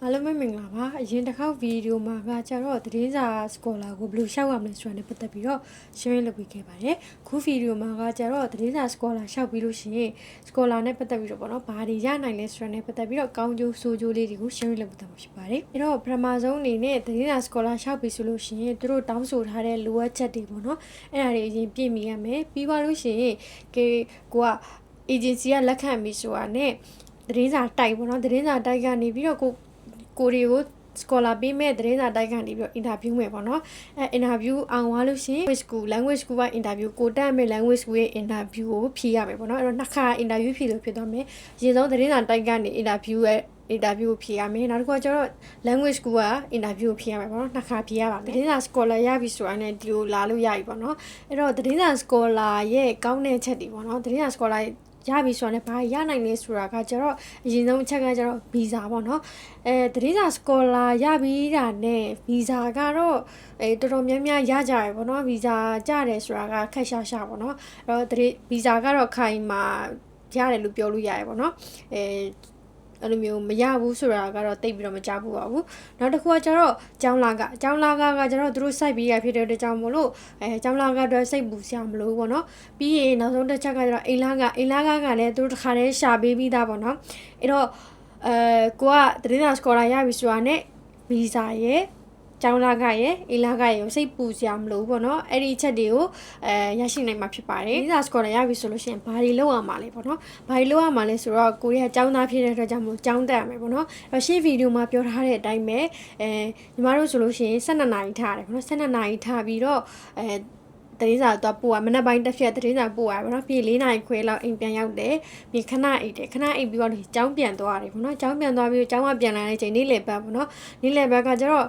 အားလုံးပဲမင်္ဂလာပါအရင်တစ်ခေါက်ဗီဒီယိုမှာကကျတော့သတင်းစာစကောလာကိုဘယ်လိုရှောက်ရမလဲဆိုတာနဲ့ပတ်သက်ပြီးတော့ရှင်းလုပ်ပေးခဲ့ပါတယ်ခုဗီဒီယိုမှာကကျတော့သတင်းစာစကောလာရှောက်ပြီးလို့ရှိရင်စကောလာနဲ့ပတ်သက်ပြီးတော့ပေါ့နော်ဘာတွေရနိုင်လဲဆိုတာနဲ့ပတ်သက်ပြီးတော့ကောင်းကျိုးဆိုးကျိုးလေးတွေကိုရှင်းလုပ်ပေးတာဖြစ်ပါတယ်အဲ့တော့ပထမဆုံးအနေနဲ့သတင်းစာစကောလာရှောက်ပြီးဆိုလို့ရှိရင်သူတို့တောင်းဆိုထားတဲ့လိုအပ်ချက်တွေပေါ့နော်အဲ့ဒါတွေအရင်ပြည့်မီရမယ်ပြီးပါလို့ရှိရင်ကိုက agency ကလက်ခံပြီးဆိုတာနဲ့သတင်းစာတိုက်ပေါ့နော်သတင်းစာတိုက်ကနေပြီးတော့ကိုရီကိုစကောလာပေးမဲ့သတင်းစာတိုက်ကနေပြီးတော့အင်တာဗျူးမယ်ပေါ့နော်အင်တာဗျူးအောင်သွားလို့ရှိရင် language school ကအင်တာဗျူးကိုတက်မဲ့ language school ရဲ့အင်တာဗျူးကိုဖြေရမယ်ပေါ့နော်အဲ့တော့နှစ်ခါအင်တာဗျူးဖြေလို့ဖြစ်သွားမယ်အရင်ဆုံးသတင်းစာတိုက်ကနေအင်တာဗျူးရဲ့အင်တာဗျူးကိုဖြေရမယ်နောက်တစ်ခုကကျတော့ language school ကအင်တာဗျူးကိုဖြေရမယ်ပေါ့နော်နှစ်ခါဖြေရပါမယ်သတင်းစာ scholar ရပြီဆိုတာနဲ့ဒီလိုလာလို့ရပြီပေါ့နော်အဲ့တော့သတင်းစာ scholar ရဲ့ကောင်းတဲ့ချက်တွေပေါ့နော်သတင်းစာ scholarရပြီဆိုတော့ဘာရနိုင်လဲဆိုတာကကျတော့အရင်ဆုံးအချက်ကကျတော့ဗီဇာပေါ့နော်သတင်းစာစကောလာရပြီးတာနဲ့ဗီဇာကတော့တော်တော်များများရကြရပေါ့နော်ဗီဇာကြတယ်ဆိုတာကခက်ရှာပေါ့နော်အဲ့တော့ဗီဇာကတော့ခိုင်မှာရတယ်လို့ပြောလို့ရတယ်ပေါ့နော်အဲ့လိုမျိုးမရဘူးဆိုတာကတော့တိတ်ပြီးတော့မကြဘူးပါဘူးနောက်တစ်ခုကကျတော့ကျောင်းလာကကျတော့သူတို့စိုက်ပြီးရဖြစ်တဲ့အတွက်ကြောင့်မို့လို့ကျောင်းလာကအတွက်စိတ်ပူစရာမလိုဘူးပေါ့နော်ပြီးရင်နောက်ဆုံးတစ်ချက်ကကျတော့အိမ်လာကလည်းသူတို့တစ်ခါတည်းရှာပေးပြီးသားပေါ့နော်အဲ့တော့ကိုကသတင်းစာစကောလာရပြီဆိုတာနဲ့ဗီဇာရဲ့ကျောင်းလာကရဲ့အိမ်လာကရဲ့စိတ်ပူစရာမလိုဘူးပေါ့နော်အဲ့ဒီအချက်တွေကိုရရှိနိုင်မှာဖြစ်ပါတယ်သတင်းစာစကောလာရပြီဆိုလို့ရှိရင်ဘာတွေလုပ်ရမှာလဲပေါ့နော်ဘာတွေလုပ်ရမှာလဲဆိုတော့ကိုရီးယားကျောင်းသားဖြစ်တဲ့အတွက်ကြောင့်မို့ကျောင်းတက်ရမယ်ပေါ့နော်အဲ့ရှေ့ဗီဒီယိုမှာပြောထားတဲ့အတိုင်းပဲညီမတို့ဆိုလို့ရှိရင်12နာရီထားတယ်ပေါ့နော်12နာရီထားပြီးတော့သတင်းစာတော့ပို့ရမနက်ပိုင်းတစ်ဖြက်သတင်းစာပို့ရပါတော့ပြေ4နာရီခွဲလောက်အိမ်ပြန်ရောက်တယ်ပြီးခဏအိတ်တယ်ခဏအိတ်ပြီးတော့ကျောင်းပြန်သွားတယ်ပေါ့နော်ကျောင်းပြန်သွားပြီးကျောင်းကပြန်လာတဲ့ချိန်နေ့လယ်ဘက်ပေါ့နော်နေ့လယ်ဘက်ကကျတော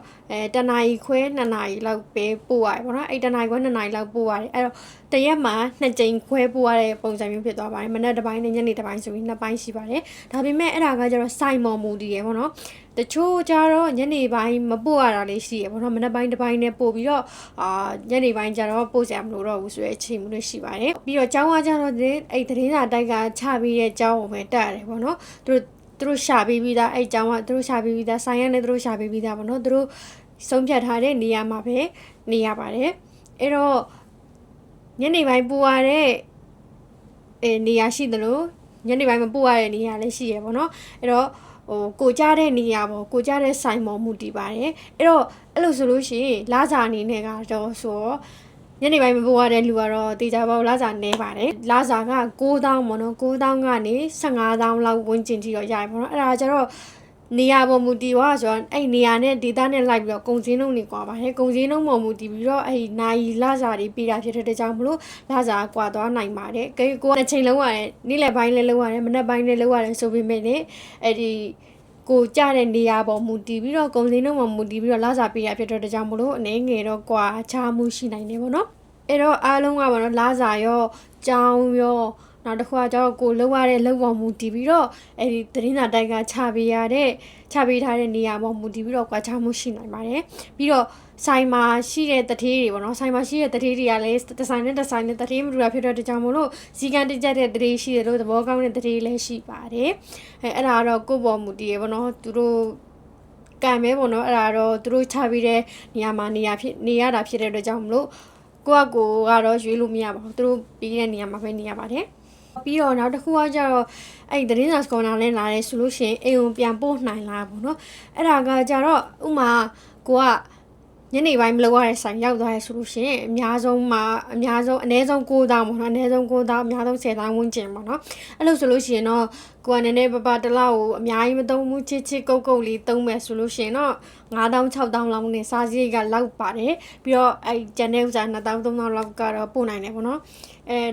့တနာရီခွဲ2နာရီလောက်ပဲပို့ရတယ်ပေါ့နော်အဲ့တနာရီခွဲ2နာရီလောက်ပို့ရတယ်အဲ့တော့တရက်မှာ2ကြိမ်ခွဲပို့ရတဲ့ပုံစံမျိုးဖြစ်သွားပါတယ်မနက်တစ်ပိုင်းနဲ့ညနေတစ်ပိုင်းဆိုပြီး2ပိုင်းရှိပါတယ်ဒါပေမဲ့အဲ့ဒါကကျတော့စိုင်မော်မူတည်ရပေါ့နော်တချို့ကြတော့ညနေပိုင်းမပို့ရတာလေးရှိရပေါ့နော်မနက်ပိုင်းတစ်ပိုင်းနဲ့ပို့ပြီးတော့ညနေပိုင်းကျတော့ပို့စရာမလိုတော့ဘူးဆိုတဲ့အချိန်မျိုးလေးရှိပါတယ်ပြီးတော့ကျောင်းကကျတော့အဲ့သတင်းစာတိုက်ကချပြီးတဲ့ကျောင်းကိုပဲတက်ရတယ်ပေါ့နော်သူတို့ရှာပေးပြီးသားအဲ့ကျောင်းကသူတို့ရှာပေးပြီးသားဆိုင်ရနဲ့သူတို့ရှာပေးပြီးသားပေါ့နော်သူတို့ဆုံးဖြတ်ထားတဲ့နေရာမှာပဲနေရပါတယ်အဲ့တော့ညနေပိုင်းပို့ရတဲ့နေရာရှိသလိုညနေပိုင်းမပို့ရတဲ့နေရာလည်းရှိရပေါ့နော်အဲ့တော့ကိုကြတဲ့နေရာပေါ့ကိုကြတဲ့ဆိုင်ပေါ်မူတည်ပါတယ်အဲ့တော့အဲ့လိုဆိုလို့ရှိရင်လာစာအနေနဲ့ကတော့ဆိုတော့ညနေပိုင်းမပို့ရတဲ့လူကတော့တေချာပေါ့လာစာနေပါတယ်လာစာက9000ပေါ့နော်9000ကနေ15000လောက်ဝန်းကျင်ထိတော့ရပြီပေါ့နော်အဲ့ဒါကျတော့နေရာပေါ်မူတည်သွားဆိုတော့အဲ့နေရာနဲ့ဒေတာနဲ့လိုက်ပြီးတော့ကုန်စည်နှုန်းတွေကွာပါတယ်ကုန်စည်နှုန်းပေါ်မူတည်ပြီးတော့အဲ့နိုင်လာစာတွေပေးတာဖြစ်တဲ့ကြောင့်မလို့လာစာကွာသွားနိုင်ပါတယ်ကိုကတစ်ချိန်လုံးရတယ်နေ့လယ်ပိုင်းလည်းလုံးရတယ်မနက်ပိုင်းလည်းလုံးရတယ်ဆိုပေမဲ့လည်းအဲ့ဒီကိုကြတဲ့နေရာပေါ်မူတည်ပြီးတော့ကုန်စည်နှုန်းပေါ်မူတည်ပြီးတော့လာစာပေးတာဖြစ်တဲ့ကြောင့်မလို့အနေငယ်တော့ကွာခြားမှုရှိနိုင်တယ်ပေါ့နော်အဲ့တော့အားလုံးကပေါ့နော်လာစာရောကြောင်းရောနောက်တစ်ခုကကျတော့ကိုလောက်ရတဲ့လောက်ပေါ်မူတည်ပြီးတော့အဲ့ဒီသတင်းစာတိုက်ကချပေးထားတဲ့နေရာပေါ်မူတည်ပြီးတော့ကွာခြားမှုရှိနိုင်ပါတယ်ပြီးတော့ဆိုင်မှာရှိတဲ့တထေးတွေပေါ့နော်ဆိုင်မှာရှိတဲ့တထေးတွေကလည်းဒီဇိုင်းနဲ့တထေးမတူတာဖြစ်တဲ့ကြောင့်မို့လို့စီကံတက်တဲ့တထေးရှိတယ်လို့သဘောကောင်းတဲ့တထေးလည်းရှိပါတယ်အဲ့ဒါကတော့ကိုယ့်ပေါ်မူတည်ရပေါ့နော်သူတို့ကံပဲပေါ့နော်အဲ့ဒါတော့သူတို့ချပေးတဲ့နေရာမှာနေရတာဖြစ်တဲ့အတွက်ကြောင့်မလို့ကိုကတော့ရွေးလို့မရပါဘူးသူတို့ပြီးတဲ့နေရာမှာပဲနေရပါတယ်ပြီးတော့နောက်တစ်ခုကကျတော့အဲ့သတင်းစာစကောနာနဲ့လာတယ်ဆိုလို့ရှိရင်အိမ်ကိုပြန်ပို့နိုင်လားပေါ့နော်အဲ့ဒါကကျတော့ဥမာကိုကညနေပိုင်းမလောက်ရတဲ့ဆိုင်ရောက်သွားရဆိုလို့ရှိရင်အနည်းဆုံး9000ပေါ့နော်အနည်းဆုံး9000အများဆုံး10000ဝန်းကျင်ပေါ့နော်အဲ့လိုဆိုလို့ရှိရင်တော့ကိုကနည်းနည်းပပတလောက်ကိုအများကြီးမသုံးဘူးချစ်ကုတ်လေးသုံးမယ်ဆိုလို့ရှိရင်တော့9000 6000လောက်နဲ့စားစရိတ်ကလောက်ပါတယ်ပြီးတော့အဲ့ကျန်တဲ့ဥစား2000 3000လောက်ကတော့ပို့နိုင်တယ်ပေါ့နော်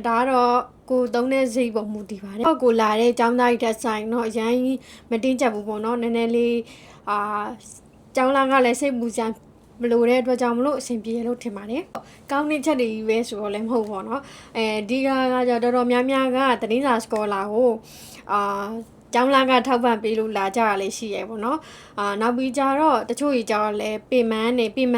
ဒါကတော့ကိုသုံးတဲ့ဈေးပေါ်မူတည်ပါတယ်ကိုလာတဲ့ចောင်းသားကြီးတက်ဆိုင်တော့အရင်မတင်းကျပ်ဘူးပေါ့နော်နည်းနည်းလေးចောင်းလာကလည်းစိတ်ပူစရာမလိုတဲ့အတွက်ကြောင့်မလို့အဆင်ပြေလို့ထင်ပါတယ်ကောင်းတဲ့ချက်တွေပဲဆိုတော့လည်းမဟုတ်ပေါ့နော်ဒီကကြတော်တော်များများကသတင်းစာစကောလာကိုကျောင်းလာကထောက်ပံ့ပေးလို့လာကြရလေရှိရပေါ့နော်နောက်ပြီးကြတော့တချို့ကြီးကြတော့လဲပင်မ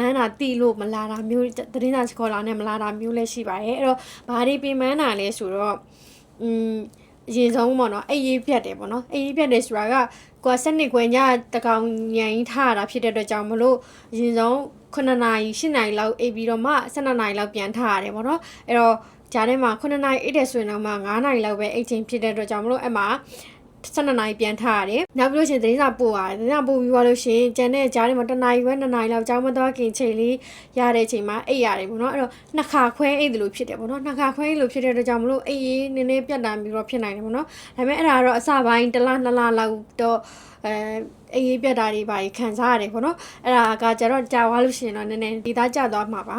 န်းတာတိလို့မလာတာမျိုးသတင်းစာစကောလာနဲ့မလာတာမျိုးလည်းရှိပါတယ်အဲ့တော့ဘာတွေပင်မန်းတာလဲဆိုတော့အရင်ဆုံးပေါ့နော်အေးရေးဖြတ်တယ်ပေါ့နော်အေးရေးဖြတ်တယ်ဆိုတာက ကိုက7နှစ်ခွဲညတကောင်ညင်ထားရတာဖြစ်တဲ့အတွက်ကြောင့်မလို့အရင်ဆုံး9နာရီ10နာရီလောက်အိပ်ပြီးတော့မှ12နာရီလောက်ပြန်ထားရတယ်ပေါ့နော်အဲ့တော့ဂျားထဲမှာ9နာရီအိပ်တယ်ဆိုရင်တော့မှ9နာရီလောက်ပဲအိပ်ချိန်ဖြစ်တဲ့အတွက်ကြောင့်မလို့အဲ့မှာ12နာရီပြန်ထားရတယ်နောက်ပြီးလို့ရှိရင်သတင်းစာပို့ရတယ်သတင်းစာပို့ပြီးသွားလို့ရှိရင်ကျန်တဲ့ဂျားထဲမှာ1နာရီခွဲ2နာရီလောက်ကြောင်းမသွားခင်ချိန်လေးရတဲ့အချိန်မှာအိပ်ရတယ်ပေါ့နော်အဲ့တော့နှစ်ခါခွဲအိပ်တယ်လို့ဖြစ်တယ်ပေါ့နော်နှစ်ခါခွဲအိပ်လို့ဖြစ်တဲ့အတွက်ကြောင့်မလို့အိပ်ရေးနည်းနည်းပြတ်တာပြီးတော့ဖြစ်နိုင်တယ်ပေါ့နော်ဒါပေမဲ့အဲ့ဒါတော့အစပိုင်း1လ2လလောက်တော့အေးပြတ်တာတွေပါခံစားရတယ်ပေါ့နော်အဲ့ဒါကကျတော့ကြာသွားလို့ရှိရင်တော့နည်းနည်းဒီသားကျသွားမှာပါ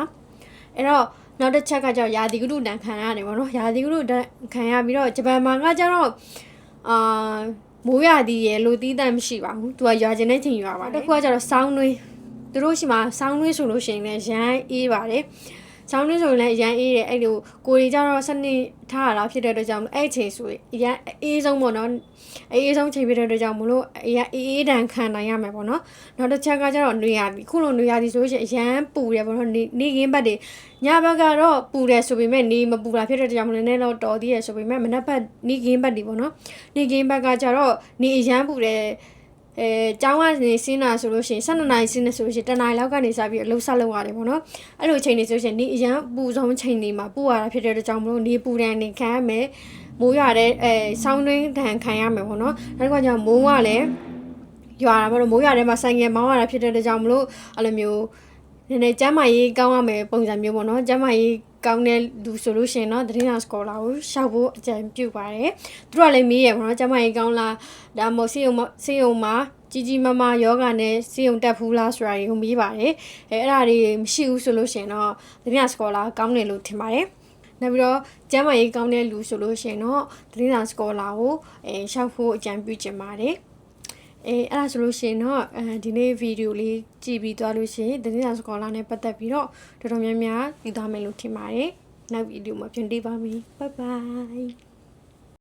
အဲ့တော့နောက်တစ်ချက်ကကျတော့ယာတိကုတုတန်ခံရတယ်ပေါ့နော်ယာတိကုတုတန်ခံရပြီးတော့ဂျပန်မှာကကျတော့မိုးရသည်ရဲ့လို့တီးတန့်မရှိပါဘူးသူကရွာခြင်းတဲ့ချိန်ရွာပါတခုကကျတော့စောင်းနှွေးသူတို့ရှိမှာစောင်းနှွေးဆိုလို့ရှိရင်လည်းရမ်းအေးပါတယ်ဆောင်းနှင်းဆိုရင်လည်းအရန်အေးတယ်အဲ့လိုကိုရီကြတော့စနစ်ထားရတာဖြစ်တဲ့အတွက်ကြောင့်အဲ့ချိန်ဆိုရင်အရန်အေးဆုံးပေါ့နော်အေးဆုံးချိန်ဖြစ်တဲ့အတွက်ကြောင့်မလို့အရန်အေးတန်ခံနိုင်ရမယ်ပေါ့နော်နောက်တစ်ချက်ကကျတော့နွေရာသီခုလိုနွေရာသီဆိုရင်အရန်ပူတယ်ပေါ့နော်နေခင်းဘက်တွေညဘက်ကတော့ပူတယ်ဆိုပေမဲ့နေမပူတာဖြစ်တဲ့အတွက်ကြောင့်မလို့နည်းတော့တော်သေးရဆိုပေမဲ့မနက်ဘက်နေခင်းဘက်တွေပေါ့နော်နေခင်းဘက်ကကျတော့နေအရန်ပူတယ်ကျောင်းကနေဆင်းတာဆိုလို့ရှိရင်12နာရီဆင်းနေဆိုလို့ရှိရင်10နာရီလောက်ကနေစပြီးအလုပ်ဆက်လုပ်ရတယ်ပေါ့နော်အဲ့လိုချိန်နေဆိုရှင်နေအရန်ပူဆုံးချိန်နေမှာပူရတာဖြစ်တဲ့အတွက်ကြောင့်မလို့နေပူတယ်နေခံရမယ်မိုးရတဲ့ဆောင်းတွင်းတန်ခံရမယ်ပေါ့နော်နောက်တစ်ခါကျတော့မိုးကလည်းရွာတာပေါ့နော်မိုးရတဲ့မှာဆိုင်ငယ်မောင်းရတာဖြစ်တဲ့အတွက်ကြောင့်မလို့အဲ့လိုမျိုးနည်းနည်းကျမ်းမာရေးကောင်းရမယ်ပုံစံမျိုးပေါ့နော်ကျမ်းမာရေးကောင်းတဲ့လူဆိုလို့ရှိရင်တော့သတင်းစာစကောလာကိုရှောက်ဖို့အကြံပြုပါတယ်သူတို့ကလည်းမေးရပေါ့နော်ကျမ်းမာရေးကောင်းလားဒါမှမဟုတ်စေယုံမှာကြီးကြီးမားမားယောဂနဲ့စေယုံတက်ဖူးလားဆိုတာကိုမေးပါတယ်အဲ့ဒါတွေမရှိဘူးဆိုလို့ရှိရင်တော့သတင်းစာစကောလာကောင်းတယ်လို့ထင်ပါတယ်နောက်ပြီးတော့ကျမ်းမာရေးကောင်းတဲ့လူဆိုလို့ရှိရင်တော့သတင်းစာစကောလာကိုရှောက်ဖို့အကြံပြုချင်ပါတယ်အဲ့ဒါဆိုလို့ရှိရင်တော့ဒီနေ့ဗီဒီယိုလေးကြည့်ပြီးသွားလို့ရှိရင်သတင်းစာစကောလာနဲ့ပတ်သက်ပြီးတော့တော်တော်များများသိသွားမယ်လို့ထင်ပါတယ်နောက်ဗီဒီယိုမှာပြန်တွေ့ပါမယ် bye bye